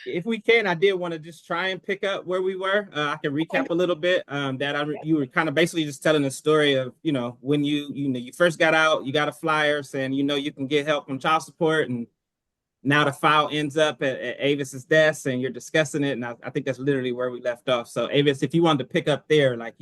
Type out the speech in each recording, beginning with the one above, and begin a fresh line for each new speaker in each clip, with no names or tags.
if we can, I did want to just try and pick up where we were. I can recap a little bit. You were kind of basically just telling the story of, when you first got out, you got a flyer saying, you can get help from child support, and now the file ends up at Avis's desk and you're discussing it. And I think that's literally where we left off. So Avis, if you wanted to pick up there, like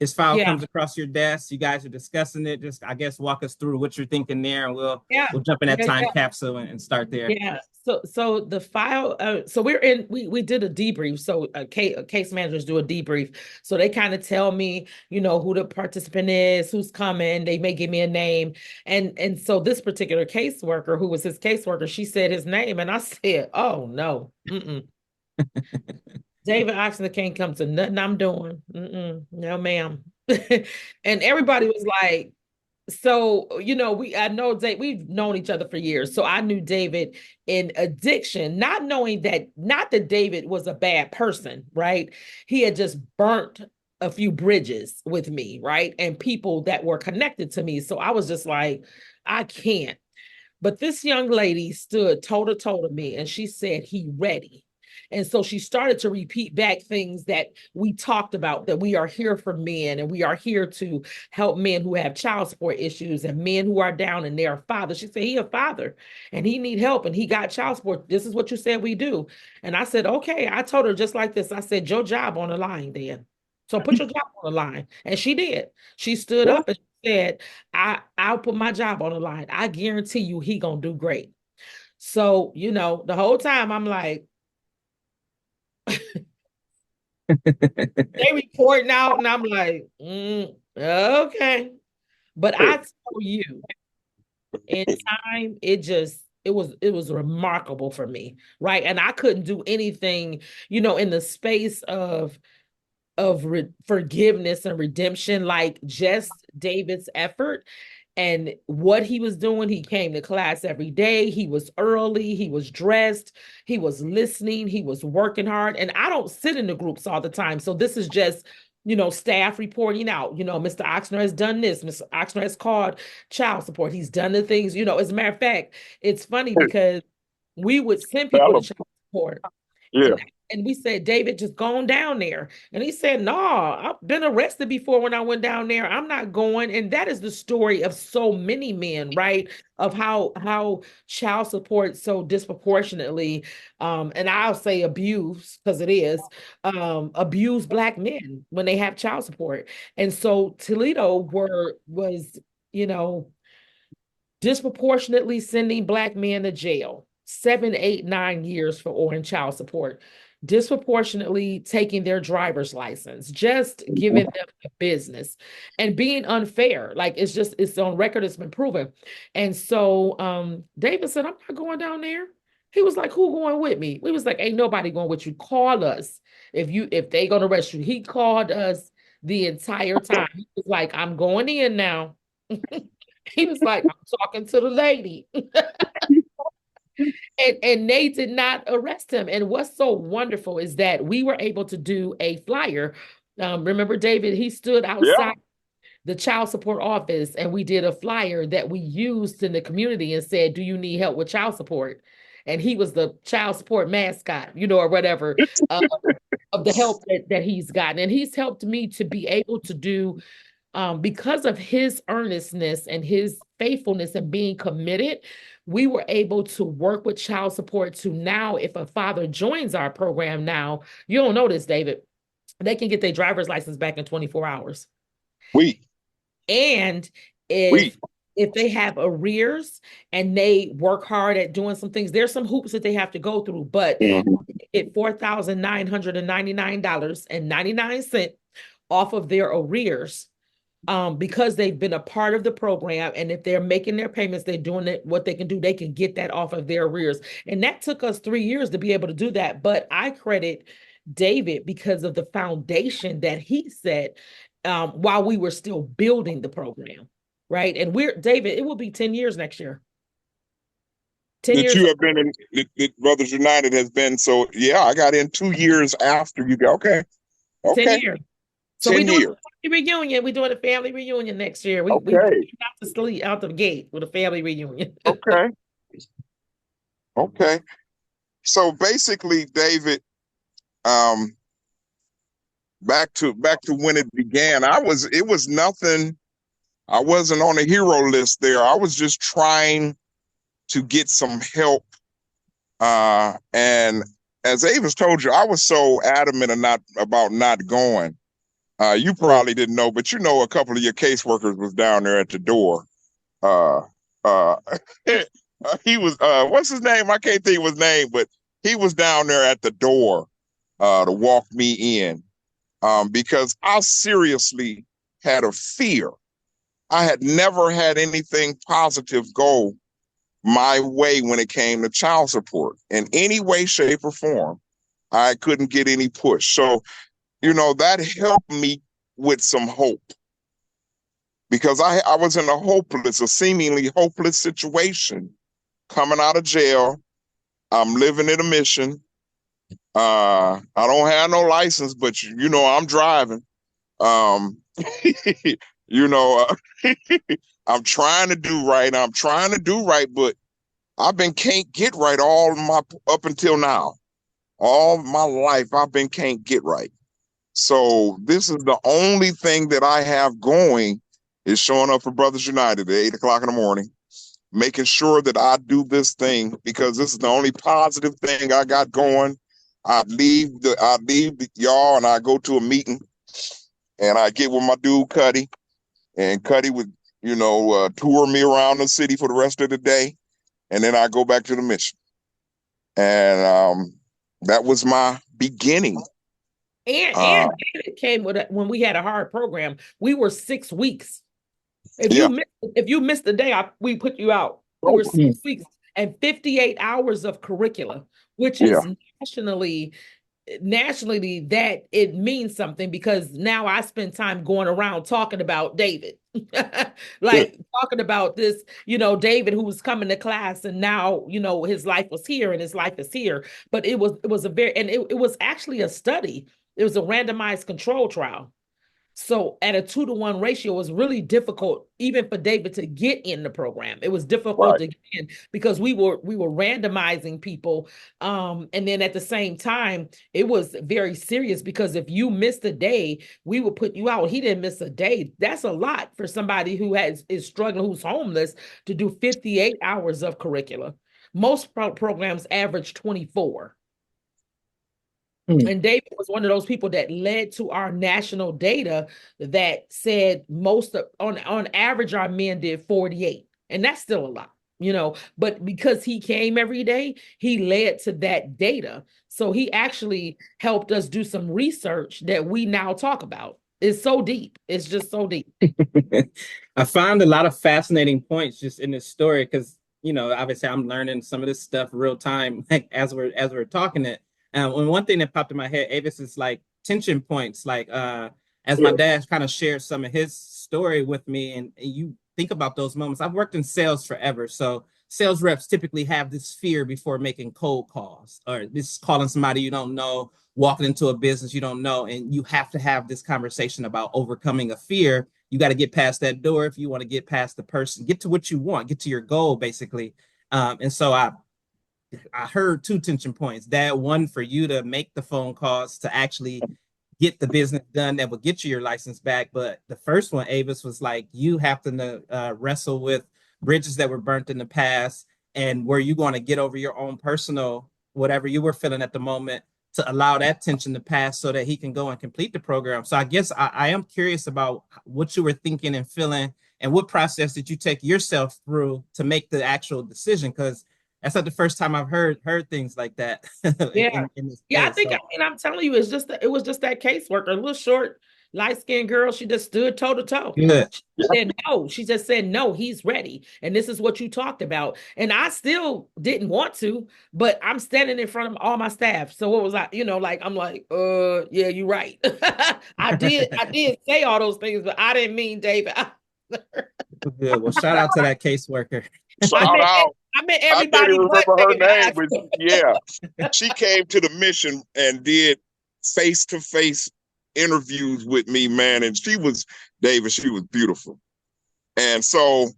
his file
Yeah,
comes across your desk, you guys are discussing it. Just, I guess, walk us through what you're thinking there, and we'll
yeah,
we'll jump in that
yeah,
time
yeah.
capsule and start there.
Yeah. So the file, so we did a debrief. So case managers do a debrief. So they kind of tell me, who the participant is, who's coming. They may give me a name. And so this particular caseworker, who was his caseworker, she said his name. And I said, oh no, David Oxner can't come to nothing I'm doing. No, ma'am. And everybody was like, so, I know we've known each other for years. So I knew David in addiction, not knowing that, not that David was a bad person, right? He had just burnt a few bridges with me, right? And people that were connected to me. So I was just like, I can't. But this young lady stood toe to toe to me and she said, he ready. And so she started to repeat back things that we talked about, that we are here for men and we are here to help men who have child support issues and men who are down and they're fathers. She said, he a father and he need help and he got child support. This is what you said we do. And I said, okay. I told her just like this. I said, your job on the line then. So put your job on the line. And she did. She stood
Yeah.
up and said, I'll put my job on the line. I guarantee you he gonna do great. So, the whole time I'm like, they reporting out, and I'm like, okay. But I tell you, in time, it was remarkable for me, right? And I couldn't do anything, in the space of forgiveness and redemption, like just David's effort and what he was doing. He came to class every day. He was early. He was dressed. He was listening. He was working hard. And I don't sit in the groups all the time. So this is just, staff reporting out. Mr. Oxner has done this. Mr. Oxner has called child support. He's done the things, as a matter of fact, it's funny because we would send people to child support
Yeah.
and we said, David, just go on down there. And he said, no, I've been arrested before when I went down there. I'm not going. And that is the story of so many men, right? Of how child support so disproportionately, and I'll say abuse, because it is, abuse Black men when they have child support. And so Toledo was, you know, disproportionately sending Black men to jail 7, 8, 9 years for owing child support, disproportionately taking their driver's license, just giving them a business and being unfair. Like it's on record, it's been proven. And so David said, I'm not going down there. He was like, who going with me? We was like, ain't nobody going with you. Call us if they gonna arrest you. He called us the entire time. He was like, I'm going in now. He was like, I'm talking to the lady. And they did not arrest him. And what's so wonderful is that we were able to do a flyer. Remember, David, he stood
Yeah.
outside the child support office and we did a flyer that we used in the community and said, do you need help with child support? And he was the child support mascot, or whatever, of the help that he's gotten. And he's helped me to be able to do, because of his earnestness and his faithfulness and being committed, we were able to work with child support to now, if a father joins our program now, you don't know this, David, they can get their driver's license back in 24 hours.
We,
And
we,
if they have arrears and they work hard at doing some things, there's some hoops that they have to go through, but
Mhm.
at $4,999.99 off of their arrears, because they've been a part of the program. And if they're making their payments, they're doing it, what they can do, they can get that off of their arrears. And that took us 3 years to be able to do that. But I credit David because of the foundation that he set, while we were still building the program. Right. And David, it will be 10 years next year. 10
That
years,
you have been in, that Brothers United has been. So, yeah, I got in 2 years after you go. Okay.
10
Okay.
years. So we're
10
doing
years.
a reunion. We're doing a family reunion next year. We
Okay.
out to sleep out the gate with a family reunion.
Okay. Okay. So basically, David, um, back to when it began, it was nothing. I wasn't on a hero list there. I was just trying to get some help. And as Avis told you, I was so adamant about not going. You probably didn't know, but you know, a couple of your caseworkers was down there at the door. Uh, uh, he was, what's his name? I can't think of his name, but he was down there at the door, to walk me in, because I seriously had a fear. I had never had anything positive go my way when it came to child support in any way, shape, or form. I couldn't get any push. So, you know, that helped me with some hope, because I was in a seemingly hopeless situation coming out of jail. I'm living in a mission. I don't have no license, but you know, I'm driving. Um, you know, I'm trying to do right. I'm trying to do right, but can't get right up until now. All my life, can't get right. So this is the only thing that I have going, is showing up for Brothers United at 8 o'clock in the morning, making sure that I do this thing, because this is the only positive thing I got going. I'd leave y'all and I go to a meeting and I get with my dude Cuddy, and Cuddy would, you know, tour me around the city for the rest of the day, and then I go back to the mission. And that was my beginning.
And it came with when we had a hard program. We were 6 weeks. If you missed the day, we put you out. We were 6 weeks and 58 hours of curricula, which is nationally that it means something, because now I spend time going around talking about David, like talking about this, you know, David who was coming to class, and now, you know, his life was here and his life is here. But it was it was actually a study. It was a randomized control trial. So at a 2-to-1 ratio, it was really difficult even for David to get in the program. It was difficult to get in because we were randomizing people. And then at the same time, it was very serious, because if you missed a day, we would put you out. He didn't miss a day. That's a lot for somebody who is struggling, who's homeless, to do 58 hours of curricula. Most programs average 24. And David was one of those people that led to our national data that said on average, our men did 48. And that's still a lot, you know, but because he came every day, he led to that data. So he actually helped us do some research that we now talk about. It's so deep. It's just so deep.
I found a lot of fascinating points just in this story, because, you know, obviously I'm learning some of this stuff real time, like as we're talking it. And one thing that popped in my head, Avis, is like tension points. Like as my dad kind of shared some of his story with me, and you think about those moments. I've worked in sales forever, so sales reps typically have this fear before making cold calls, or this calling somebody you don't know, walking into a business you don't know, and you have to have this conversation about overcoming a fear. You got to get past that door if you want to get past the person, get to what you want, get to your goal, basically. And so I heard 2 tension points. That one, for you to make the phone calls to actually get the business done that will get you your license back. But the first one, Avis, was like you have to wrestle with bridges that were burnt in the past, and where you going to get over your own personal whatever you were feeling at the moment to allow that tension to pass so that he can go and complete the program. So I guess I am curious about what you were thinking and feeling, and what process did you take yourself through to make the actual decision, because that's not the first time I've heard things like that.
Yeah.
in this
Yeah,
space.
I mean, I'm telling you, it was just that caseworker, a little short, light-skinned girl. She just stood toe to toe.
Good.
She said no. She just said no, he's ready. And this is what you talked about. And I still didn't want to, but I'm standing in front of all my staff. So what was I, you know, like, I'm like, yeah, you're right. I did say all those things, but I didn't mean David.
Good. Well, shout out to that caseworker.
Shout out.
I meant
I can't
everybody
even
but
remember her
David.
name, but yeah, she came to the mission and did face-to-face interviews with me, man. And she was beautiful. And so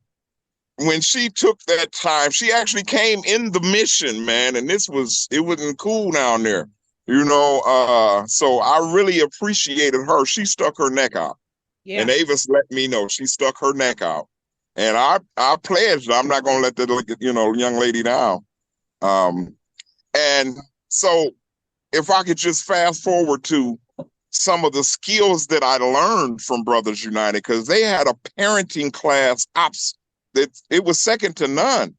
when she took that time, she actually came in the mission, man, and it wasn't cool down there, so I really appreciated her. She stuck her neck out.
Yeah.
And Avis let me know she stuck her neck out. And I pledged I'm not gonna let the young lady down. And so if I could just fast forward to some of the skills that I learned from Brothers United, because they had a parenting class that it was second to none.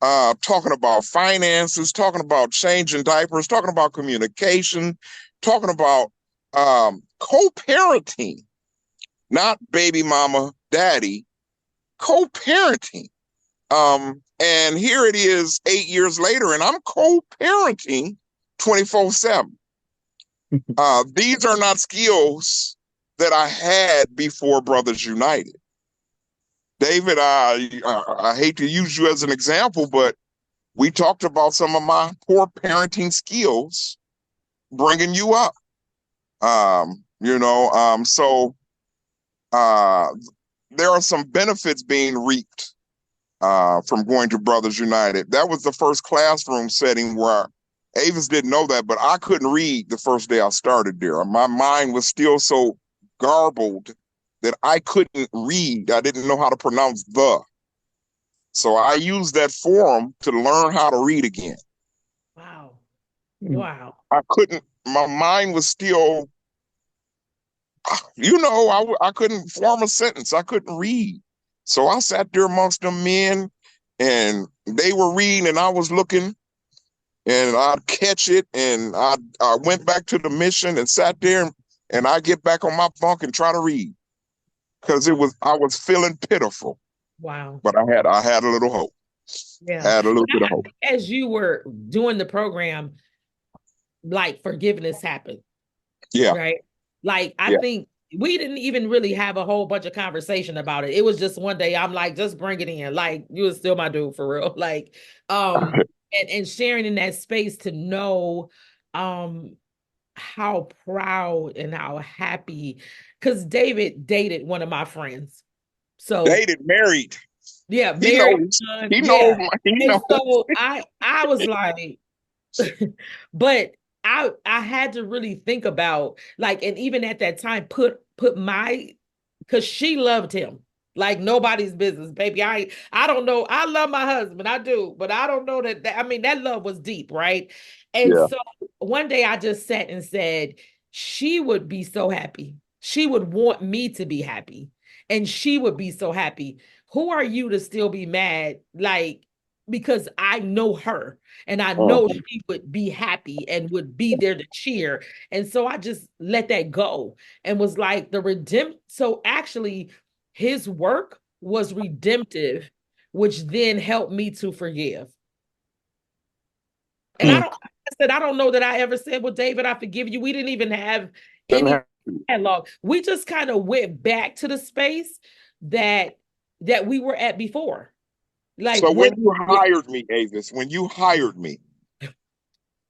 Talking about finances, talking about changing diapers, talking about communication, talking about co-parenting, not baby mama, daddy, co-parenting. And here it is 8 years later, and I'm co-parenting 24/7. These are not skills that I had before Brothers United. David, I hate to use you as an example, but we talked about some of my poor parenting skills bringing you up. So there are some benefits being reaped from going to Brothers United. That was the first classroom setting where Avis didn't know that, but I couldn't read the first day I started there. My mind was still so garbled that I couldn't read. I didn't know how to pronounce the. So I used that forum to learn how to read again.
Wow. Wow.
I couldn't, my mind was still, I couldn't form a sentence. I couldn't read. So I sat there amongst the men and they were reading and I was looking and I'd catch it. And I went back to the mission and sat there and I get back on my bunk and try to read because I was feeling pitiful.
Wow.
But I had a little hope.
Yeah.
I had a little bit of hope.
As you were doing the program, like forgiveness happened.
Yeah.
Right. Like, I think we didn't even really have a whole bunch of conversation about it. It was just one day I'm like, just bring it in. Like, you was still my dude for real. Like, and sharing in that space to know how proud and how happy, because David dated one of my friends. So
dated, married.
Yeah,
He
married.
knows. He knows. He knows.
So I was like, but I had to really think about, like, and even at that time, put because she loved him like nobody's business, baby. I don't know. I love my husband, I do, but I don't know that I mean, that love was deep, right? And so one day I just sat and said, she would be so happy. She would want me to be happy, and she would be so happy. Who are you to still be mad? Like, because I know her and I know she would be happy and would be there to cheer. And so I just let that go and was like so actually his work was redemptive, which then helped me to forgive. And I don't know that I ever said, well, David, I forgive you. We didn't even have any dialogue. We just kind of went back to the space that we were at before. Like,
so when you hired me, Avis, when you hired me,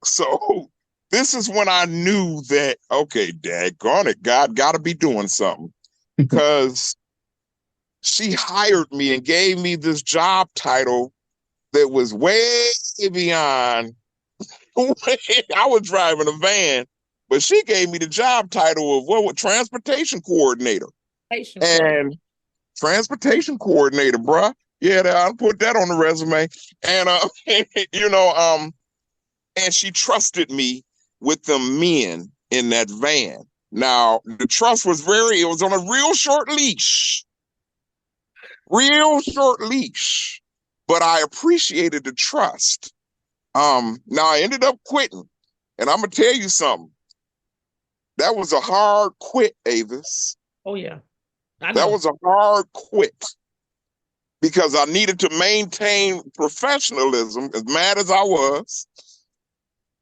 so this is when I knew that, okay, daggone it, God got to be doing something, because she hired me and gave me this job title that was way beyond. I was driving a van, but she gave me the job title of transportation coordinator. Transportation coordinator, bruh. Yeah, I'll put that on the resume. And and she trusted me with the men in that van. Now, the trust was it was on a real short leash. But I appreciated the trust. Now I ended up quitting. And I'm gonna tell you something. That was a hard quit, Avis.
Oh, yeah.
That was a hard quit. Because I needed to maintain professionalism, as mad as I was,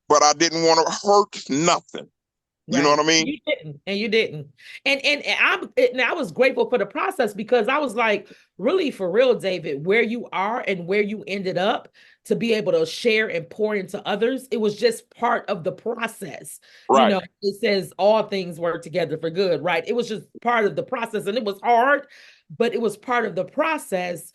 but I didn't want to hurt nothing. You know what I mean?
You didn't. And I was grateful for the process, because I was like, really, for real, David, where you are and where you ended up, to be able to share and pour into others, it was just part of the process.
Right.
You know, it says all things work together for good, right? It was just part of the process, and it was hard, but it was part of the process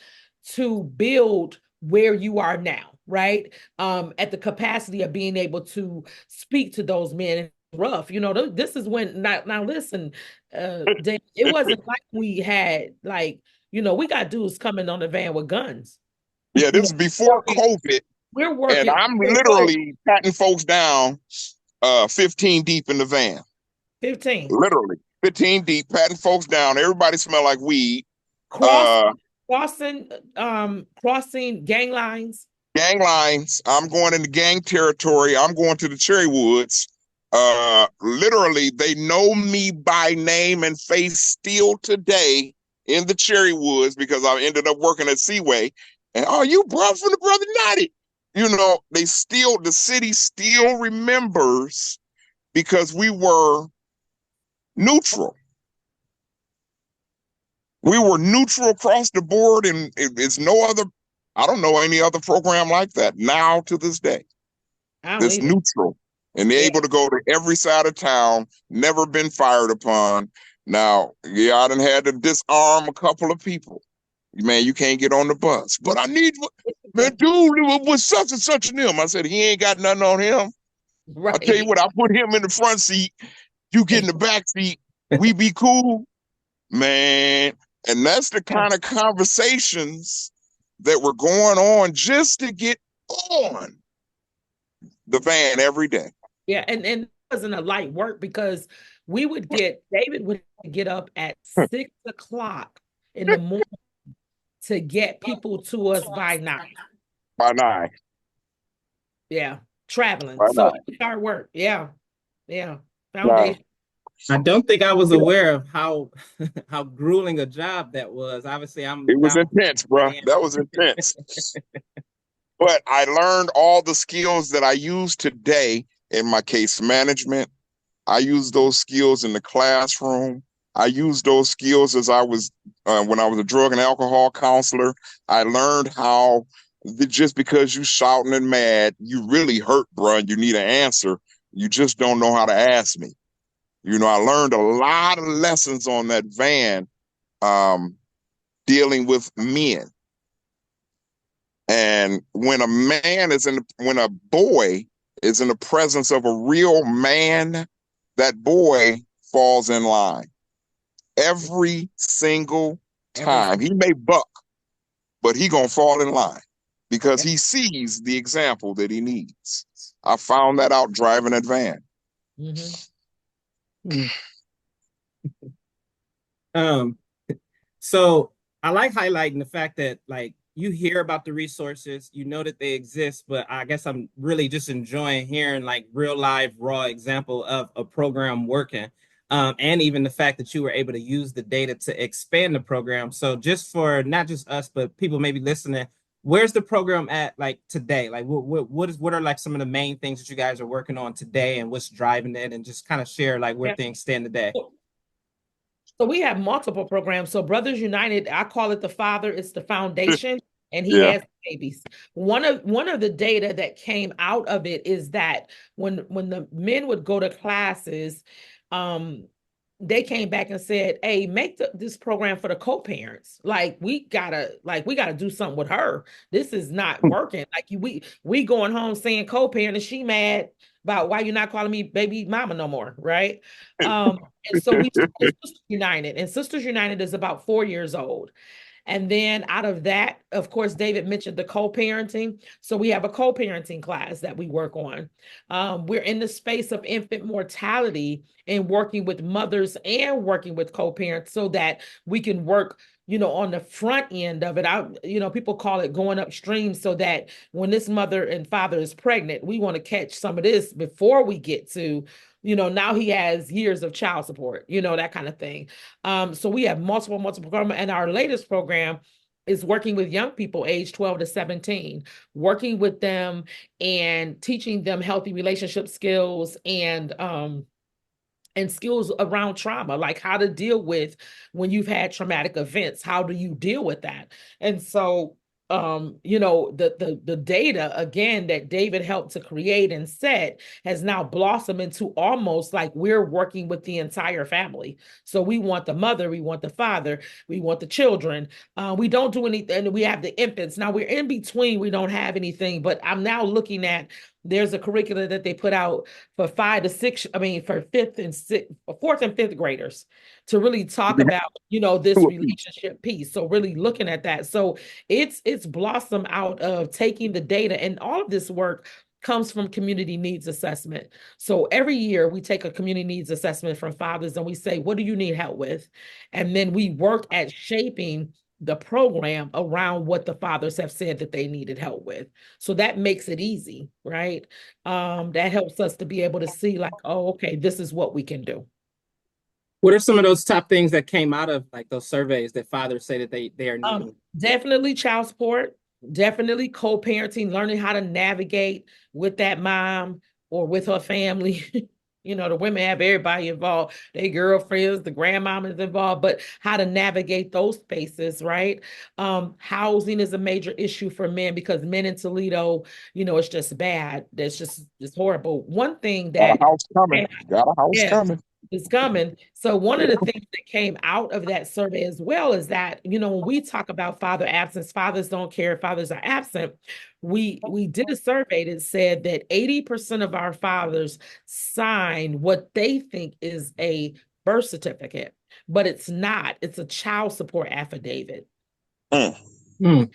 to build where you are now, right? At the capacity of being able to speak to those men. Rough, this is when now listen, Dave, it wasn't like we had like, we got dudes coming on the van with guns.
Yeah, this is before COVID,
We're
and
working.
I'm literally patting folks down 15 deep in the van.
15.
Literally 15 deep, patting folks down. Everybody smell like weed.
Crossing gang lines.
Gang lines. I'm going into gang territory. I'm going to the Cherry Woods. Literally, they know me by name and face still today in the Cherry Woods because I ended up working at Seaway. And you brought from the Brother Natty. The city still remembers because we were neutral. We were neutral across the board, and it's I don't know any other program like that now to this day. This neutral. And they're able to go to every side of town, never been fired upon. Now, I done had to disarm a couple of people. Man, you can't get on the bus. But I need, man, dude, with such and such and him. I said, he ain't got nothing on him. Right. I tell you what, I put him in the front seat. You get in the back seat. We be cool. Man. And that's the kind of conversations that were going on just to get on the van every day.
Yeah, and it wasn't a light work because David would get up at 6 o'clock in the morning to get people to us by 9.
By 9.
Yeah, traveling. So it's hard work. Yeah. Foundation.
I don't think I was aware of how grueling a job that was. Obviously,
It was intense, bro. That was intense. But I learned all the skills that I use today in my case management. I use those skills in the classroom. I use those skills as I was when I was a drug and alcohol counselor. I learned how just because you shouting and mad, you really hurt, bro. You need an answer. You just don't know how to ask me. I learned a lot of lessons on that van dealing with men. And when a boy is in the presence of a real man, that boy falls in line every single time. He may buck, but he gonna fall in line because he sees the example that he needs. I found that out driving that van.
So I like highlighting the fact that you hear about the resources, you know that they exist, but I guess I'm really just enjoying hearing real live raw example of a program working. And even the fact that you were able to use the data to expand the program. So just for not just us, but people maybe listening, where's the program at today? What are some of the main things that you guys are working on today and what's driving it, and just kind of share where things stand today?
So we have multiple programs. So Brothers United, I call it the father, it's the foundation, and he has babies. One of the data that came out of it is that when the men would go to classes, they came back and said, hey, make this program for the co-parents. We gotta do something with her. This is not working. We going home saying co-parent, and she mad about why you're not calling me baby mama no more, right? And so we started Sisters United, and Sisters United is about 4 years old. And then out of that, of course, David mentioned the co-parenting. So we have a co-parenting class that we work on. We're in the space of infant mortality and working with mothers and working with co-parents so that we can work on the front end of it. People call it going upstream, so that when this mother and father is pregnant, we want to catch some of this before we get to, now he has years of child support, that kind of thing. So we have multiple programs, and our latest program is working with young people age 12 to 17, working with them and teaching them healthy relationship skills and skills around trauma, like how to deal with when you've had traumatic events. How do you deal with that? And so the data again that David helped to create and set has now blossomed into almost like we're working with the entire family. So we want the mother, we want the father, we want the children. We don't do anything. We have the infants. Now we're in between. We don't have anything, but I'm now looking at there's a curriculum that they put out for 5 to 6, I mean, for fourth and fifth graders to really talk about, this relationship piece. So really looking at that. So it's blossomed out of taking the data, and all of this work comes from community needs assessment. So every year we take a community needs assessment from fathers and we say, what do you need help with? And then we work at shaping the program around what the fathers have said that they needed help with. So that makes it easy, right? That helps us to be able to see like, oh, okay, this is what we can do.
What are some of those top things that came out of like those surveys that fathers say that they are needing?
Definitely child support, definitely co-parenting, learning how to navigate with that mom or with her family. The women have everybody involved, their girlfriends, the grandmamas involved, but how to navigate those spaces, right? Housing is a major issue for men because men in Toledo, it's just bad. It's horrible. One thing
Got
that
a house coming. Got a house
yeah,
coming.
it's coming. So one of the things that came out of that survey as well is that, when we talk about father absence, fathers don't care if fathers are absent. We did a survey that said that 80% of our fathers sign what they think is a birth certificate, but it's not. It's a child support affidavit.
Mm.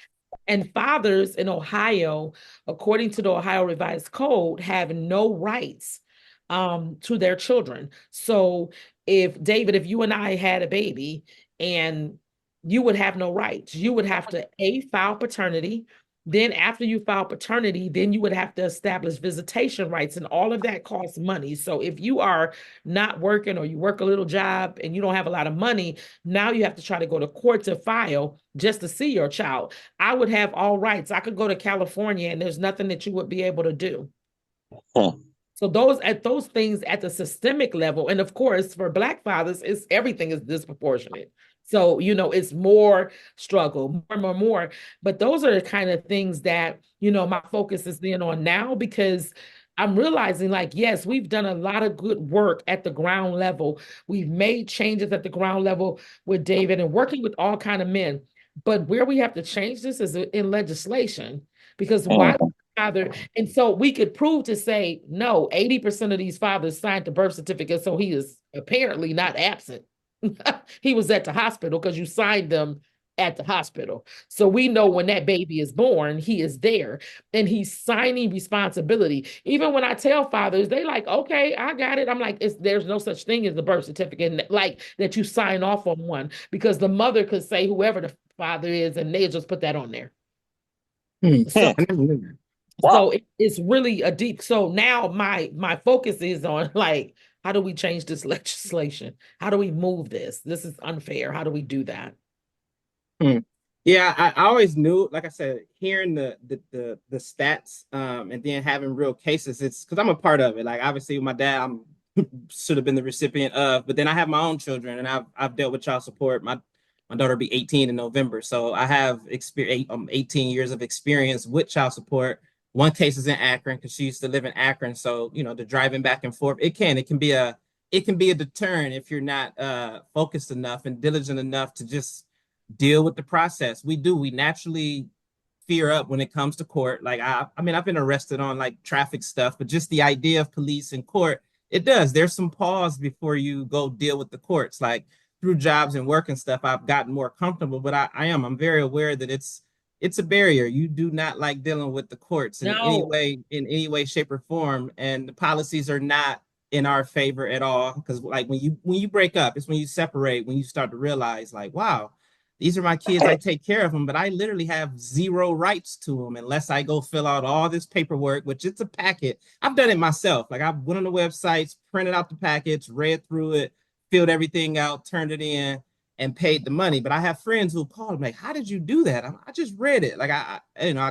And fathers in Ohio, according to the Ohio Revised Code, have no rights to their children. So if David, if you and I had a baby and you would have no rights, you would have to file paternity. Then after you file paternity, then you would have to establish visitation rights, and all of that costs money. So if you are not working or you work a little job and you don't have a lot of money, now you have to try to go to court to file just to see your child. I would have all rights. I could go to California and there's nothing that you would be able to do. So those things at the systemic level, and of course for Black fathers, everything is disproportionate. So, it's more struggle, more. But those are the kind of things that, my focus is then on now, because I'm realizing like, yes, we've done a lot of good work at the ground level. We've made changes at the ground level with David and working with all kind of men. But where we have to change this is in legislation, because why father? And so we could prove to say, no, 80% of these fathers signed the birth certificate. So he is apparently not absent. He was at the hospital because you signed them at the hospital. So we know when that baby is born, he is there and he's signing responsibility. Even when I tell fathers, they like, okay, I got it. I'm like, there's no such thing as the birth certificate, like that you sign off on one, because the mother could say whoever the father is, and they just put that on there. So,
Wow.
it's really a deep. So now my focus is on like, how do we change this legislation? How do we move this? This is unfair. How do we do that?
Yeah, I always knew, like I said, hearing the stats, and then having real cases, it's because I'm a part of it. Like obviously with my dad, I'm should have been the recipient of, but then I have my own children and I've dealt with child support. My daughter will be 18 in November. So I have 18 years of experience with child support. One case is in Akron because she used to live in Akron. So, the driving back and forth, it can be a deterrent if you're not focused enough and diligent enough to just deal with the process. We naturally fear up when it comes to court. Like I mean, I've been arrested on like traffic stuff, but just the idea of police and court, there's some pause before you go deal with the courts. Like through jobs and work and stuff, I've gotten more comfortable, but I'm very aware that it's a barrier. You do not like dealing with the courts in any way, shape, or form. And the policies are not in our favor at all. Because like when you break up, it's when you separate, when you start to realize like, wow, these are my kids. I take care of them, but I literally have zero rights to them unless I go fill out all this paperwork, which it's a packet. I've done it myself. Like I went on the websites, printed out the packets, read through it, filled everything out, turned it in, and paid the money. But I have friends who called me like, "How did you do that?" I just read it. Like I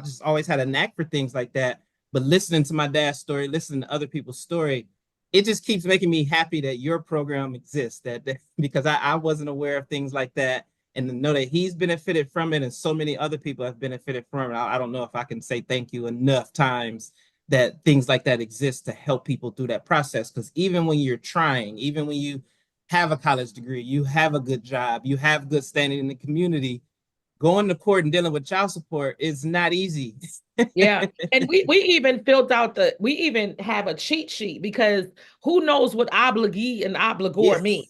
just always had a knack for things like that. But listening to my dad's story, listening to other people's story, it just keeps making me happy that your program exists. That because I wasn't aware of things like that. and to know that he's benefited from it and so many other people have benefited from it. I don't know if I can say thank you enough times that things like that exist to help people through that process. Because even when you're trying, even when you have a college degree, you have a good job, you have good standing in the community, going to court and dealing with child support is not easy.
Yeah. And we even filled out we even have a cheat sheet because who knows what obligee and obligor mean.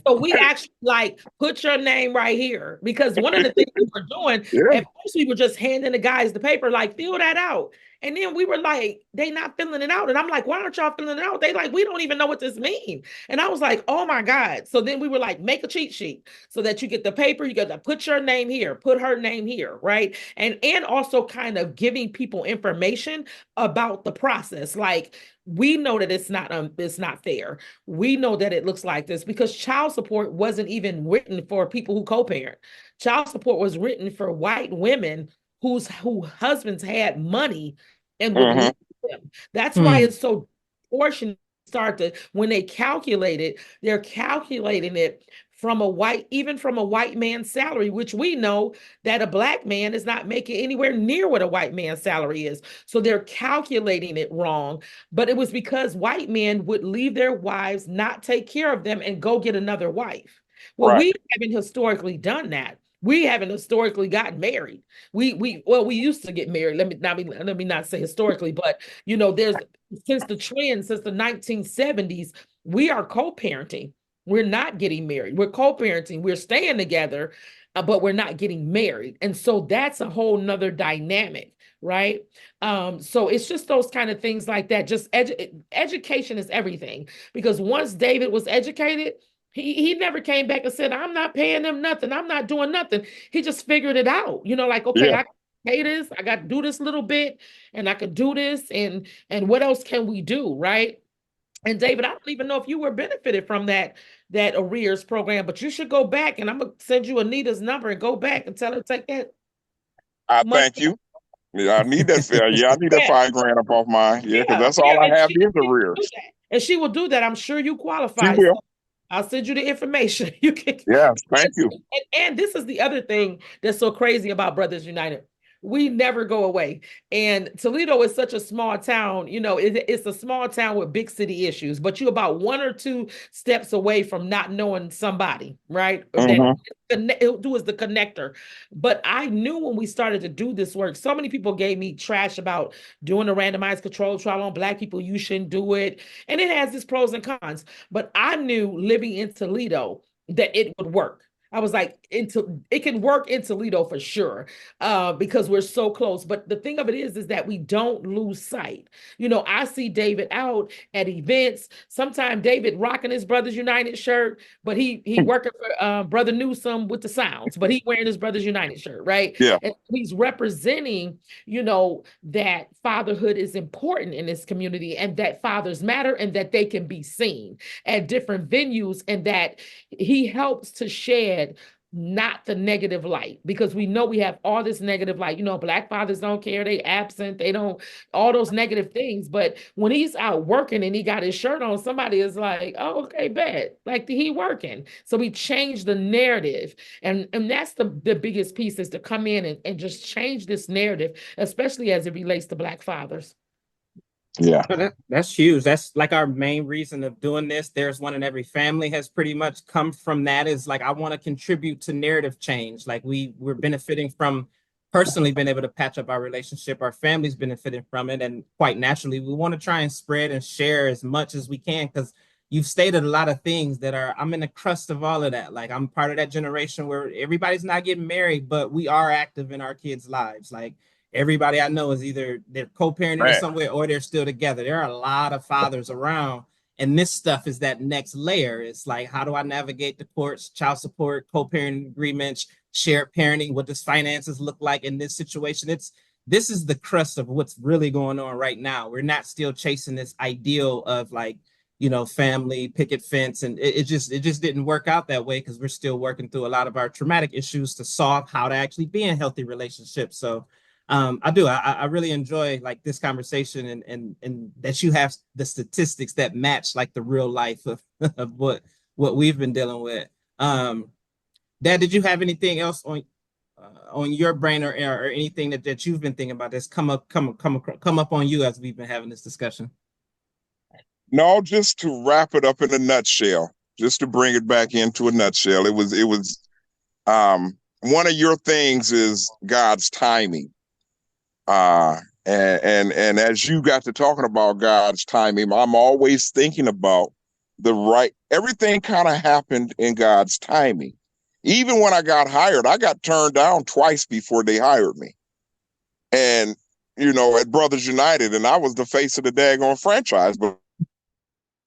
So we actually like put your name right here because one of the things we were doing,
Yeah.
at first we were just handing the guys the paper, like fill that out. And then we were like, they not filling it out. And I'm like, why aren't y'all filling it out? They like, we don't even know what this means. And I was like, oh my God. So then we were like, make a cheat sheet so that you get the paper, you got to put your name here, put her name here, right? And also kind of giving people information about the process. Like we know that it's not fair. We know that it looks like this because child support wasn't even written for people who co-parent. Child support was written for white women who husbands had money and would leave them. That's why it's so portion start to when they calculate it, they're calculating it from even from a white man's salary, which we know that a black man is not making anywhere near what a white man's salary is. So they're calculating it wrong. But it was because white men would leave their wives, not take care of them, and go get another wife. Well,
Right.
we haven't historically done that. We haven't historically gotten married. We used to get married. Let me not say historically, but there's since the 1970s, we are co-parenting. We're not getting married. We're co-parenting. We're staying together, but we're not getting married. And so that's a whole nother dynamic, right? So it's just those kind of things like that. Just education is everything. Because once David was educated, he never came back and said, I'm not paying them nothing. I'm not doing nothing. He just figured it out. Like, okay,
Yeah.
I can pay this. I got to do this little bit and I could do this. And what else can we do, right? And David, I don't even know if you were benefited from that arrears program, but you should go back and I'm gonna send you Anita's number and go back and tell her to take that
I
money.
thank you. Yeah, I need that. Yeah, I need that
Yeah,
$5,000 up off mine. Yeah, because that's
yeah,
all I
and
have
she
is
will do
arrears.
that. And she will do that. I'm sure you
She
qualify. So
will.
I'll send you the information. You can
Yes, thank you.
and this is the other thing that's so crazy about Brothers United. We never go away. And Toledo is such a small town. It's a small town with big city issues, but you're about one or two steps away from not knowing somebody, right? That it'll do is the connector. But I knew when we started to do this work, so many people gave me trash about doing a randomized control trial on Black people. You shouldn't do it. And it has its pros and cons. But I knew living in Toledo that it would work. I was like, it can work in Toledo for sure, because we're so close. But the thing of it is that we don't lose sight. I see David out at events. Sometimes David rocking his Brothers United shirt, but he working for Brother Newsome with the sounds, but he wearing his Brothers United shirt, right?
Yeah.
And he's representing, that fatherhood is important in this community and that fathers matter and that they can be seen at different venues and that he helps to shed not the negative light because we know we have all this negative light. Black fathers don't care, they absent, they don't, all those negative things. But when he's out working and he got his shirt on, somebody is like, oh, okay, bet, like he working. So we changed the narrative. And that's the biggest piece is to come in and just change this narrative, especially as it relates to Black fathers.
Yeah.
That's huge. That's like our main reason of doing this. There's one in every family has pretty much come from that is like, I want to contribute to narrative change. Like we're benefiting from personally being able to patch up our relationship. Our family's benefiting from it. And quite naturally, we want to try and spread and share as much as we can because you've stated a lot of things that I'm in the crust of all of that. Like I'm part of that generation where everybody's not getting married, but we are active in our kids' lives. Like everybody I know is either they're co-parenting in some way or they're still together. There are a lot of fathers around. And this stuff is that next layer. It's like, how do I navigate the courts, child support, co-parenting agreements, shared parenting? What does finances look like in this situation? This is the crust of what's really going on right now. We're not still chasing this ideal of like, family, picket fence. And it just didn't work out that way because we're still working through a lot of our traumatic issues to solve how to actually be in healthy relationships. So I really enjoy like this conversation and that you have the statistics that match like the real life of, of what we've been dealing with. Dad, did you have anything else on your brain or anything that you've been thinking about that's come up on you as we've been having this discussion?
No, just to wrap it up in a nutshell, just to bring it back into a nutshell, it was one of your things is God's timing. And as you got to talking about God's timing, I'm always thinking about everything kind of happened in God's timing. Even when I got hired, I got turned down twice before they hired me. And, at Brothers United, and I was the face of the daggone franchise, but